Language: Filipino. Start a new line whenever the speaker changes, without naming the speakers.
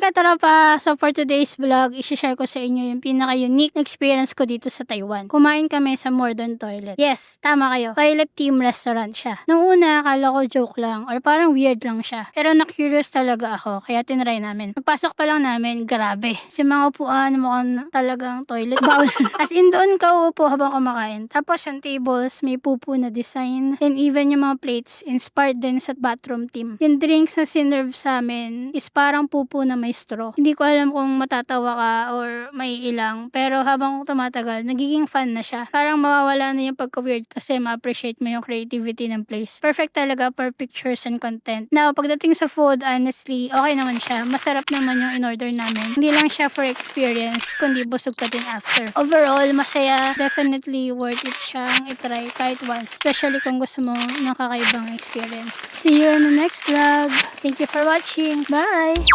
katropa! So for today's vlog, isi-share ko sa inyo yung pinaka-unique na experience ko dito sa Taiwan. Kumain kami sa Modern Toilet. Yes, tama kayo. Toilet team restaurant siya. Nung una, akala ko joke lang or parang weird lang siya. Pero na-curious talaga ako, kaya tinry namin. Pagpasok pa lang namin, grabe. Si mga upuan, mukhang talagang toilet bowl. As in, doon ka uupo habang kumakain. Tapos yung tables, may pupu na design. And even yung mga plates, inspired din sa bathroom team. Yung drinks na sinerve sa amin is parang pupu na may straw. Hindi ko alam kung matatawa ka or may ilang, pero habang tumatagal, nagiging fun na siya. Parang mawawala na yung pagka-weird kasi ma-appreciate mo yung creativity ng place. Perfect talaga for pictures and content. Now, pagdating sa food, honestly, okay naman siya. Masarap naman yung in-order namin. Hindi lang siya for experience, kundi busog ka din after. Overall, masaya. Definitely worth it siyang itry kahit once. Especially kung gusto mo ng kakaibang experience. See you in the next vlog. Thank you for watching. Bye!